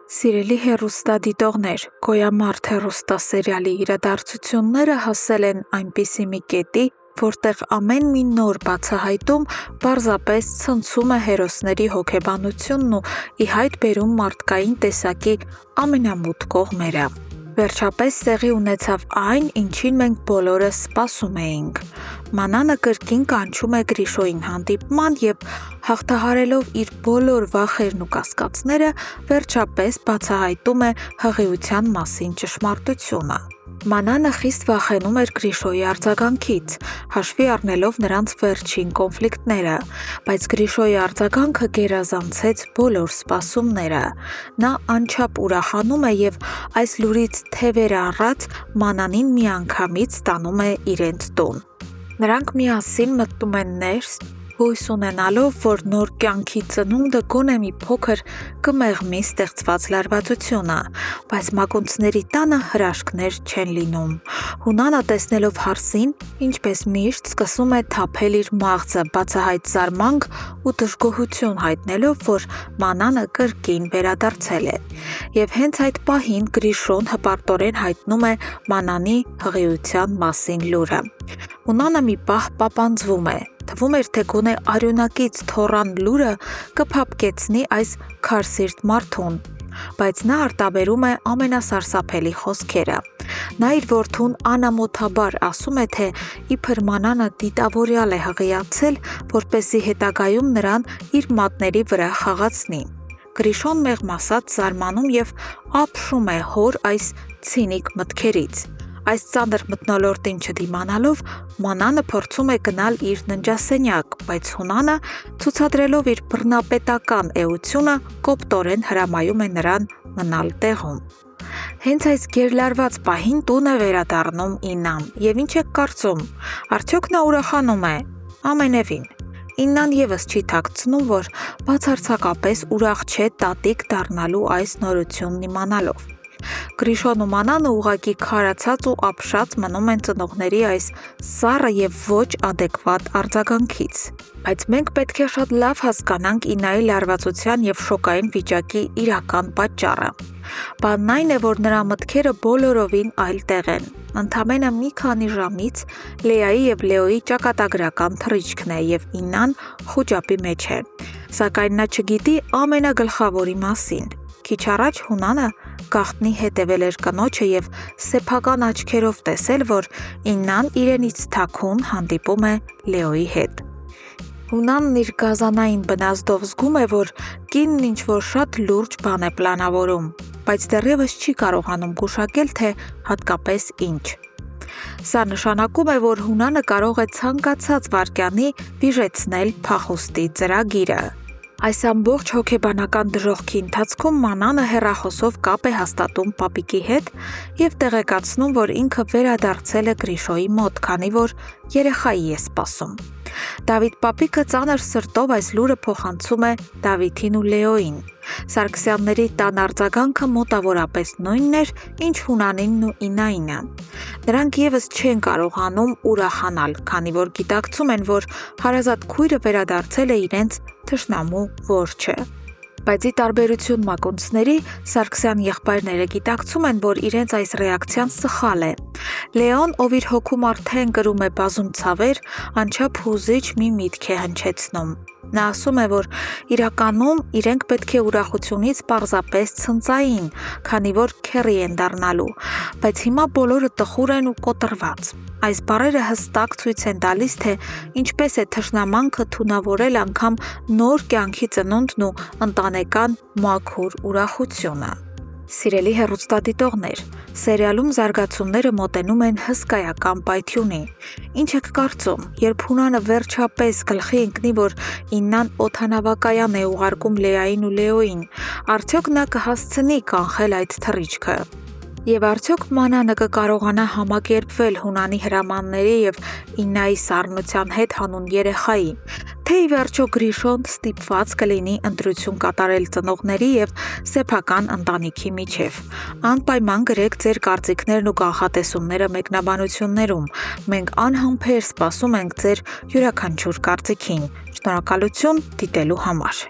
Սիրելի հեռուստադիտողներ, Գոյամարտ հեռուստասերիալի իրադարձությունները հասել են այնպիսի մի կետի, որտեղ ամեն մի նոր բացահայտում պարզապես ցնցում է հերոսների հոգեբանությունն ու ի հայտ բերում մարդկային տեսակի ամենամութ կողմերը։ Վերջապես տեղի ունեցավ այն, ինչին մենք բոլորս սպասում էինք։ Մանանը կրկին կանչում է Գրիշոյին հանդիպման և հաղթահարելով իր բոլոր վախերն ու կասկածները, վերջապես բացահայտում է հղիության մասին ճշմարտությունը։ Մանանը խիստ վախենում էր Գրիշոյի արձագանքից, հաշվի առնելով նրանց վերջին կոնֆլիկտները, բայց Գրիշոյի արձագանքը գերազանցեց բոլոր սպասումները։ Նա անչափ ուրախանում է և այս լուրից թևեր առած Մանանին միանգամից տանում է իրենց տուն։ Նրանք միասին մտնում են ներս, հույս ունենալով, որ նոր կյանքի ծնունդը գոնե մի փոքր կմեղմի ստեղծված լարվածությունը, բայց մակունցների տանը հրաշքներ չեն լինում։ Հունանը տեսնելով հարսին, ինչպես միշտ, սկսում է թափել իր մաղձը, բացահայտ զարմանք ու դժգոհություն հայտնելով, որ Մանանը կրկին վերադարձել է։ Եվ հենց այդ պահին Գրիշոն հպարտորեն հայտնում է Մանանի հղիության մասին լուրը։ Հունանը մի պահ պապանձվում է։ Թվում էր, թե գոնե արյունակից թոռան լուրը կփափկեցնի այս քարսիրտ մարդուն, բայց նա արտաբերում է ամենասարսափելի խոսքերը։ Նա իր որդուն անամոթաբար ասում է, թե իբր Մանանը դիտավորյալ է հղիացել, որպեսզի հետագայում նրան իր մատների վրա խաղացնի։ Գրիշոն մեղմ ասած զարմանում և ապշում է հոր այս ցինիկ մտքերից։ Այս ծանր մթնոլորտին չդիմանալով, Մանանը փորձում է գնալ իր ննջասենյակ, բայց Հունանը, ցուցադրելով իր բռնապետական էությունը, կոպտորեն հրամայում է նրան մնալ տեղում։ Հենց այս գերլարված պահին տուն է վերադառնում Իննան, և ինչ եք կարծում, արդյոք նա ուրախանում է։ Ամենևին։ Իննան ևս չի թաքցնում, որ բացարձակապես ուրախ չէ տատիկ դառնալու այս նորությունն իմանալով։ Գրիշոն ու Մանանը ուղղակի քարացած ու ապշած մնում են ծնողների այս սառը և ոչ ադեկվատ արձագանքից։ Բայց մենք պետք է շատ լավ հասկանանք Իննայի լարվածության և շոկային վիճակի իրական պատճառը։ Բանն այն է, որ նրա մտքերը բոլորովին այլ տեղ են։ Ընդամենը մի քանի ժամից Լեայի և Լեոյի ճակատագրական թռիչքն է, և Իննան խուճապի մեջ է։ Սակայն նա չգիտի ամենագլխավորի մասին։ Քիչ առաջ Հունանը գաղտնի հետևել էր կնոջը և սեփական աչքերով տեսել, որ Իննան իրենից թաքուն հանդիպում է Լեոյի հետ։ Հունանն իր գազանային բնազդով զգում է, որ կինն ինչ-որ շատ լուրջ բան է պլանավորում, բայց դեռևս չի կարողանում գուշակել, թե հատկապես ինչ։ Սա նշանակում է, որ Հունանը կարող է ցանկացած վայրկյանի վիժեցնել փախուստի ծրագիրը։ Այս ամբողջ հոգեբանական դժոխքի ընթացքում Մանանը հեռախոսով կապ է հաստատում պապիկի հետ և տեղեկացնում, որ ինքը վերադարձել է Գրիշոյի մոտ, քանի որ երեխայի է սպասում։ Դավիթ պապիկը ծանր սրտով այս լուրը փոխանցում է Դավիթին ու Լեոյին։ Սարգսյանների տան արձագանքը մոտավորապես նույնն էր, ինչ Հունանինն ու Իննայինը։ Նրանք ևս չեն կարողանում ուրախանալ, քանի որ գիտակցում են, որ հարազատ քույրը վերադարձել է իրենց թշնամու որջը։ Բայց ի տարբերություն մակունցների, Սարգսյան եղբայրները գիտակցում են, որ իրենց այս ռեակցիան սխալ է։ Լեոն, ով իր հոգում արդեն կրում է բազում ցավեր, անչափ հուզիչ մի միտք է հնչեցնում։ Նա ասում է, որ իրականում իրենք պետք է ուրախությունից պարզապես ցնծային, քանի որ քեռի են դառնալու, բայց հիմա բոլորը տխուր են ու կոտրված։ Այս բառերը հստակ ցույց են տալիս, թե ինչպես է թշնամանքը թունավորել անգամ նոր կյանքի ծնունդն ու ընտանեկան մաքուր ուրախությունը։ Սիրելի հեռուստադիտողներ, սերիալում զարգացումները մոտենում են հսկայական պայթյունի։ Ինչ եք կարծում, երբ Հունանը վերջապես գլխի ընկնի, որ Իննան օդանավակայան է ուղարկում Լեային ու Լեոյին, արդյոք նա կհասցնի կանխել այդ թռիչքը։ Եվ արդյոք Մանանը կկարողանա համակերպվել Հունանի հրամանների և Իննայի սառնության հետ հանուն երեխայի, թե ի վերջո Գրիշոն ստիպված կլինի ընտրություն կատարել ծնողների և սեփական ընտանիքի միջև։ Անպայման գրեք ձեր կարծիքներն ու կանխատեսումները մեկնաբանություններում։ Մենք անհամբեր սպասում ենք ձեր յուրաքանչյուր կարծիքին։ Շնորհակալություն դիտելու համար։